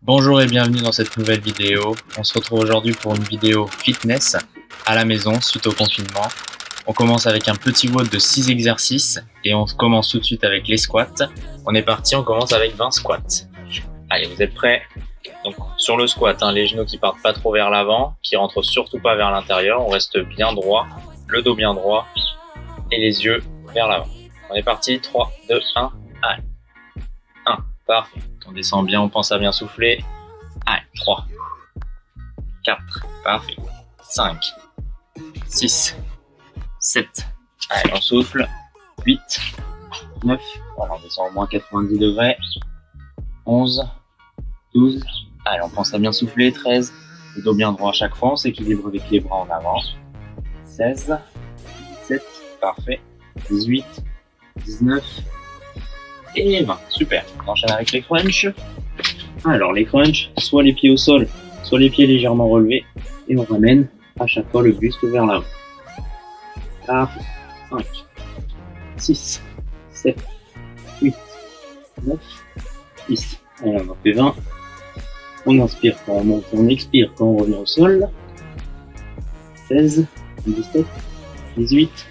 Bonjour et bienvenue dans cette nouvelle vidéo. On se retrouve aujourd'hui pour une vidéo fitness à la maison suite au confinement. On commence avec un petit WOD de 6 exercices et on commence tout de suite avec les squats. On est parti, on commence avec 20 squats. Allez, vous êtes prêts? Donc sur le squat, les genoux qui partent pas trop vers l'avant, qui rentrent surtout pas vers l'intérieur. On reste bien droit, le dos bien droit et les yeux vers l'avant. On est parti, 3, 2, 1, allez. 1, parfait. On descend bien, on pense à bien souffler. Allez, 3, 4, parfait. 5, 6, 7. Allez, on souffle. 8, 9. Voilà, on descend au moins 90 degrés. 11, 12. Allez, on pense à bien souffler. 13. Le dos bien droit à chaque fois. On s'équilibre avec les bras en avant. 16, 17. Parfait. 18, 19. Et 20, super. On enchaîne avec les crunchs. Alors les crunchs, soit les pieds au sol, soit les pieds légèrement relevés. Et on ramène à chaque fois le buste vers l'avant. 4, 5, 6, 7, 8, 9, 10. Allez, on en fait 20. On inspire quand on monte, on expire quand on revient au sol. 16, 17, 18,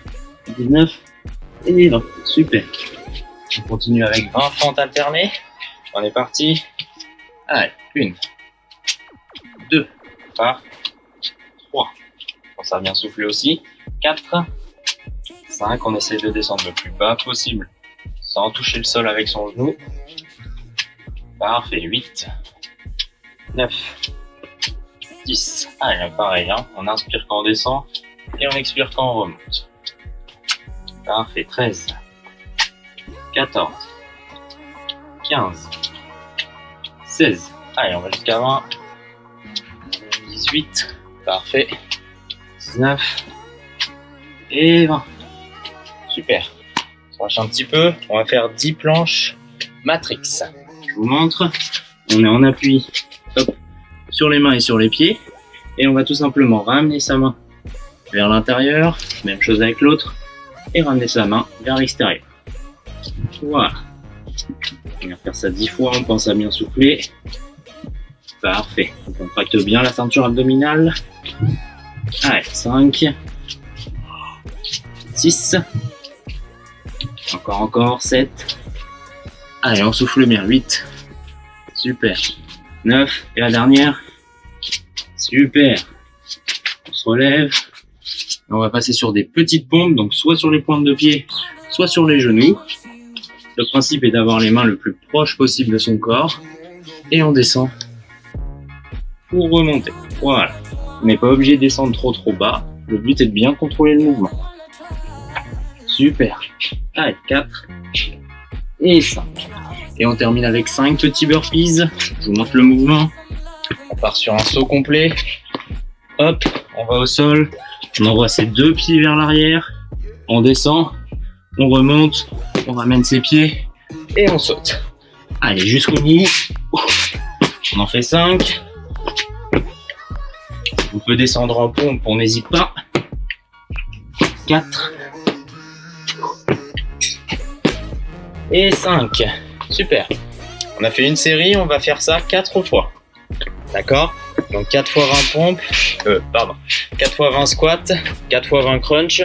19 et 20. Super. On continue avec 20 fentes alternées. On est parti. Allez, 1, 2, 3, pense à bien souffler aussi. 4, 5, on essaie de descendre le plus bas possible sans toucher le sol avec son genou. Parfait, 8, 9, 10. Allez, pareil, on inspire quand on descend et on expire quand on remonte. Parfait, 13. 14, 15, 16, allez on va jusqu'à 20, 18, parfait, 19 et 20, super. On se relâche un petit peu, on va faire 10 planches Matrix. Je vous montre, on est en appui sur les mains et sur les pieds et on va tout simplement ramener sa main vers l'intérieur, même chose avec l'autre, et ramener sa main vers l'extérieur. Voilà. On va faire ça 10 fois, on pense à bien souffler. Parfait. On contracte bien la ceinture abdominale. Allez, 5, 6, encore, 7. Allez, on souffle bien, 8. Super. 9, et la dernière. Super. On se relève. On va passer sur des petites pompes, donc soit sur les pointes de pied, soit sur les genoux. Le principe est d'avoir les mains le plus proche possible de son corps et on descend pour remonter. Voilà. On n'est pas obligé de descendre trop bas. Le but est de bien contrôler le mouvement. Super. Allez, 4 et 5. Et on termine avec 5 petits burpees. Je vous montre le mouvement. On part sur un saut complet. Hop, on va au sol. On envoie ses deux pieds vers l'arrière. On descend. On remonte. On ramène ses pieds et on saute. Allez, jusqu'au bout. On en fait 5. On peut descendre en pompe, on n'hésite pas. 4. Et 5. Super. On a fait une série, on va faire ça 4 fois. D'accord? Donc 4 fois 20 pompes, 4 fois 20 squats, 4 fois 20 crunch,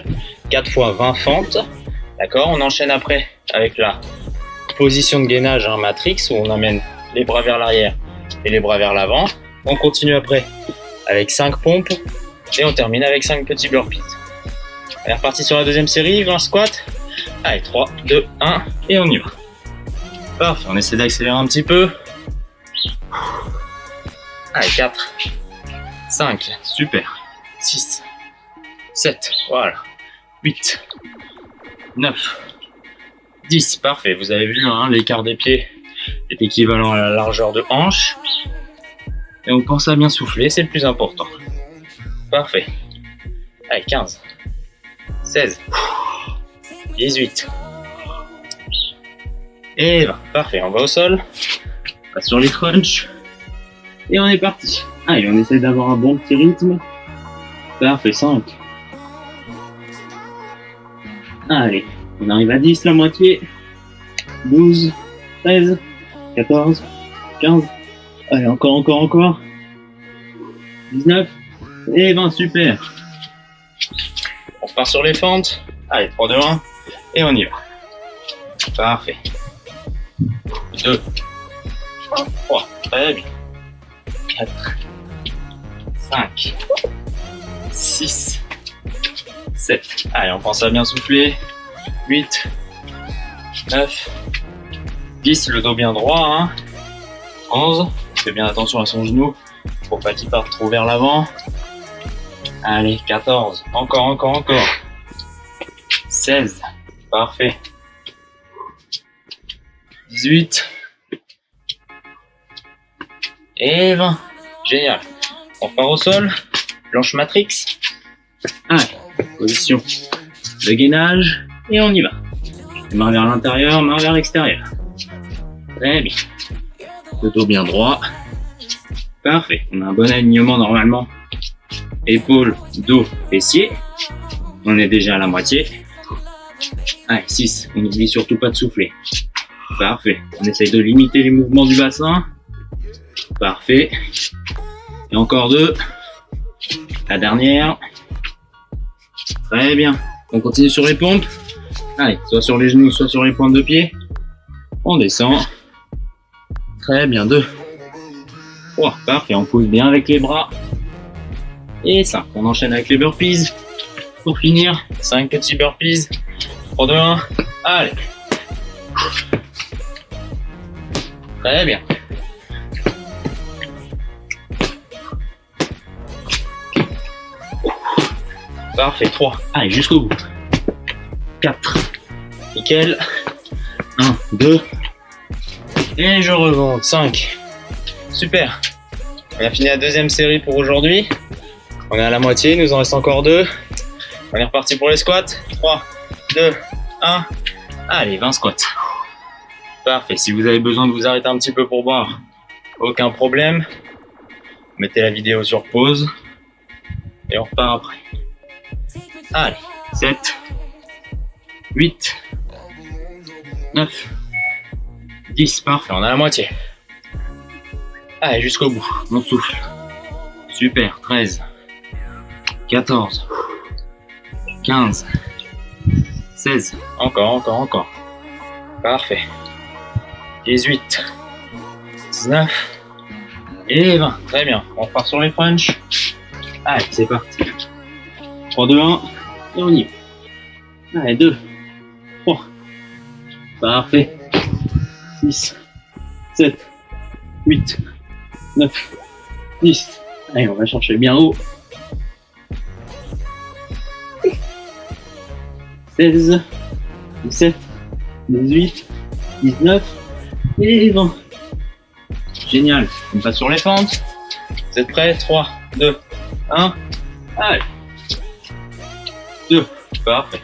4 fois 20 fentes. D'accord, on enchaîne après avec la position de gainage Matrix où on amène les bras vers l'arrière et les bras vers l'avant. On continue après avec 5 pompes et on termine avec 5 petits burpees. On est reparti sur la deuxième série, 20 squats. Allez, 3, 2, 1 et on y va. Parfait, on essaie d'accélérer un petit peu. Allez, 4, 5, super. 6, 7, voilà. 8, 9, 10, parfait. Vous avez vu, l'écart des pieds est équivalent à la largeur de hanche. Et on pense à bien souffler, c'est le plus important. Parfait. Allez, 15, 16, 18 et 20. Parfait, on va au sol. On passe sur les crunchs. Et on est parti. Allez, on essaie d'avoir un bon petit rythme. Parfait, 5. Allez, on arrive à 10, la moitié. 12, 13, 14, 15, Allez, encore. 19 et 20, super. On repart sur les fentes. Allez, 3, 2, 1 et on y va. Parfait. 2, 3, très bien. 4, 5, 6, 7. Allez, on pense à bien souffler. 8, 9, 10, le dos bien droit. Hein. 11, fais bien attention à son genou pour pas qu'il parte trop vers l'avant. Allez, 14, encore. 16, parfait. 18 et 20, génial. On repart au sol, planche matrix. Allez, position de gainage et on y va. Main vers l'intérieur, main vers l'extérieur. Très bien. Le dos bien droit. Parfait. On a un bon alignement normalement. Épaules, dos, fessiers. On est déjà à la moitié. Allez, 6. On n'oublie surtout pas de souffler. Parfait. On essaye de limiter les mouvements du bassin. Parfait. Et encore 2. La dernière. Très bien. On continue sur les pompes. Allez, soit sur les genoux, soit sur les pointes de pied. On descend. Très bien, 2. 3, parfait, on pousse bien avec les bras. Et 5, on enchaîne avec les burpees. Pour finir, 5 petits burpees. 3, 2, 1, allez. Très bien. Parfait, 3. Allez, jusqu'au bout. 4. Nickel. 1, 2. Et je remonte. 5. Super. On a fini la deuxième série pour aujourd'hui. On est à la moitié, il nous en reste encore 2. On est reparti pour les squats. 3, 2, 1. Allez, 20 squats. Parfait. Si vous avez besoin de vous arrêter un petit peu pour boire, aucun problème. Mettez la vidéo sur pause. Et on repart après. Allez, 7, 8, 9, 10, parfait, on a la moitié. Allez, jusqu'au bout, on souffle. Super, 13, 14, 15, 16, encore. Parfait. 18, 19 et 20, très bien. On repart sur les French. Allez, c'est parti. 3, 2, 1, et on y va. Allez, 2, 3, parfait. 6, 7, 8, 9, 10. Allez, on va chercher bien haut. 16, 17, 18, 19 et 20. Génial. On passe sur les fentes. Vous êtes prêts? 3, 2, 1. Allez. 2. Parfait.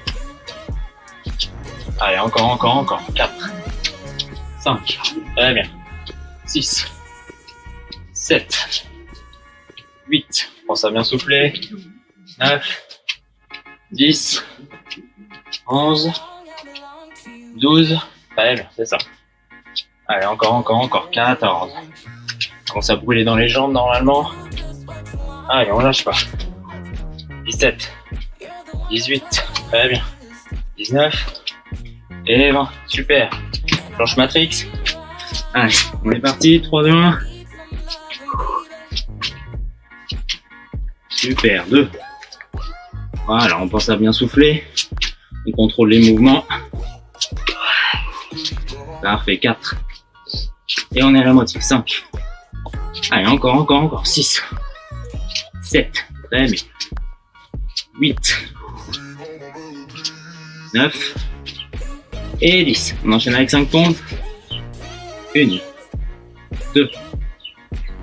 Allez, encore. 4. 5. Très bien. 6. 7. 8. Pense à bien souffler. 9. 10. 11. 12. Très bien, c'est ça. Allez, encore. 14. Commence à brûler dans les jambes normalement. Allez, on lâche pas. 17. 18. Très bien. 19. Et 20. Super. Planche matrix. Allez, on est parti. 3, 2, 1. Super. 2. Voilà, on pense à bien souffler. On contrôle les mouvements. Parfait. 4. Et on est à la moitié. 5. Allez, encore. 6. 7. Très bien. 8. 9. Et 10. On enchaîne avec 5 pompes. 1, 2,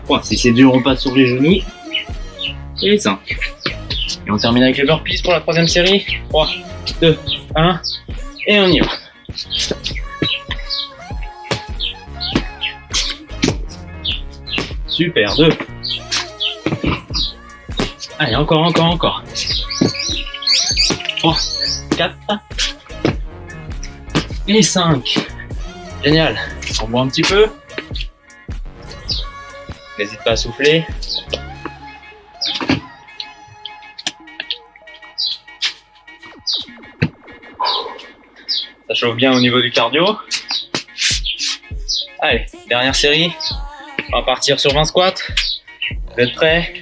3. Si c'est dur, on passe sur les genoux. Et 5. Et on termine avec les burpees pour la troisième série. 3, 2, 1. Et on y va. Super, 2. Allez, encore. 3, 4. Et 5. Génial. On boit un petit peu. N'hésite pas à souffler. Ça chauffe bien au niveau du cardio. Allez, dernière série. On va partir sur 20 squats. Vous êtes prêts?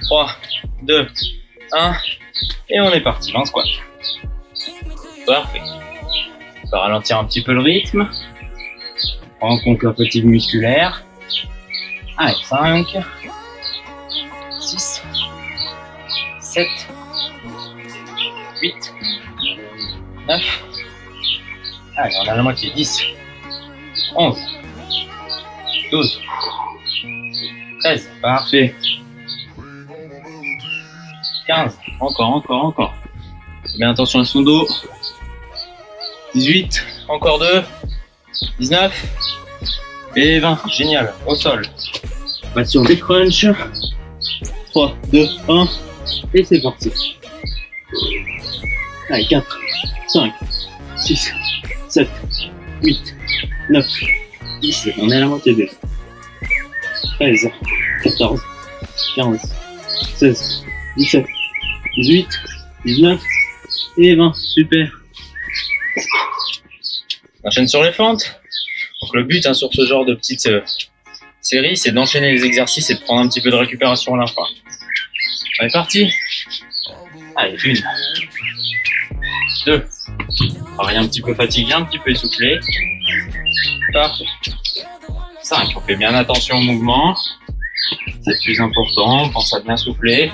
3, 2, 1. Et on est parti, 20 squats. Parfait. On va ralentir un petit peu le rythme. Prends en compte la fatigue musculaire. Allez, 5, 6, 7, 8, 9. Allez, on a la moitié. 10, 11, 12, 13. Parfait. 15. Encore. Fais bien attention à son dos. 18. Encore 2. 19. Et 20. Génial. Au sol. On va sur des crunchs. 3, 2, 1. Et c'est parti. Allez, 4, 5, 6, 7, 8, 9, 10. On est à la moitié des 13, 14, 15, 16, 17, 18, 19 et 20. Super. On enchaîne sur les fentes. Donc le but sur ce genre de petite série, c'est d'enchaîner les exercices et de prendre un petit peu de récupération à la fin. On est parti. Allez, 1, 2. Pareil, un petit peu fatigué, un petit peu essoufflé. Parfait. 5. On fait bien attention au mouvement. C'est le plus important. On pense à bien souffler.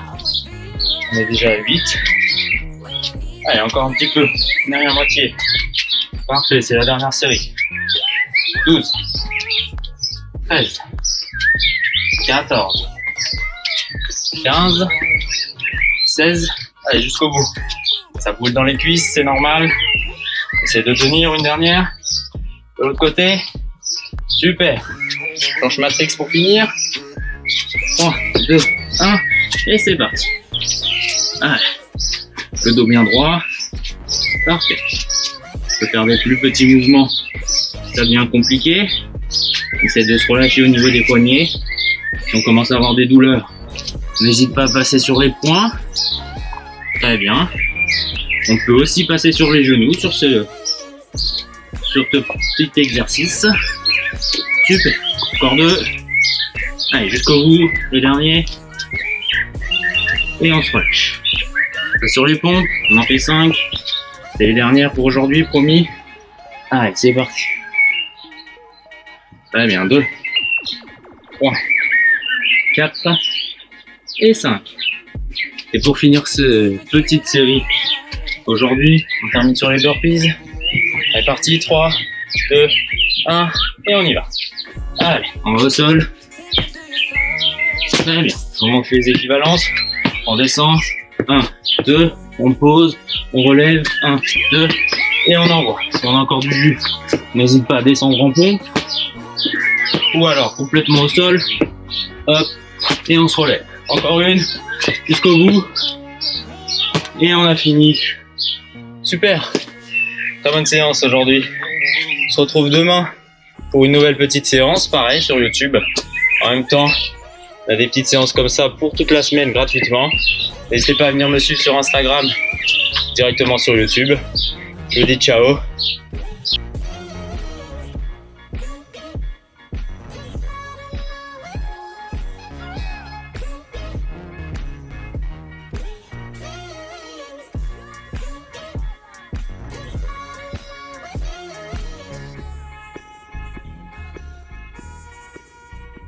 On est déjà à 8. Allez, encore un petit peu. Dernière moitié. Parfait, c'est la dernière série. 12. 13. 14. 15. 16. Allez, jusqu'au bout. Ça boule dans les cuisses, c'est normal. Essayez de tenir une dernière. De l'autre côté. Super. Planche matrix pour finir. 3, 2, 1. Et c'est parti. Allez. Le dos bien droit. Parfait. On peut faire des plus petits mouvements si ça devient compliqué. Essayez de se relâcher au niveau des poignets. Si on commence à avoir des douleurs, n'hésite pas à passer sur les poings. Très bien. On peut aussi passer sur les genoux sur ce petit exercice. Super. Encore 2. Allez, jusqu'au bout. Le dernier. Et on se relâche. Sur les pompes, on en fait 5. C'est les dernières pour aujourd'hui, promis. Allez, c'est parti. Très bien, 2, 3, 4 et 5. Et pour finir cette petite série, aujourd'hui, on termine sur les burpees. Allez, parti, 3, 2, 1, et on y va. Allez, on va au sol. Très bien, on monte les équivalences. On descend. 1, 2, on pose, on relève, 1, 2, et on envoie. Si on a encore du jus, n'hésite pas à descendre en pompe, ou alors complètement au sol, hop, et on se relève. Encore une, jusqu'au bout, et on a fini. Super, très bonne séance aujourd'hui. On se retrouve demain pour une nouvelle petite séance, pareil sur YouTube. En même temps, on a des petites séances comme ça pour toute la semaine gratuitement. N'hésitez pas à venir me suivre sur Instagram, directement sur YouTube. Je vous dis ciao.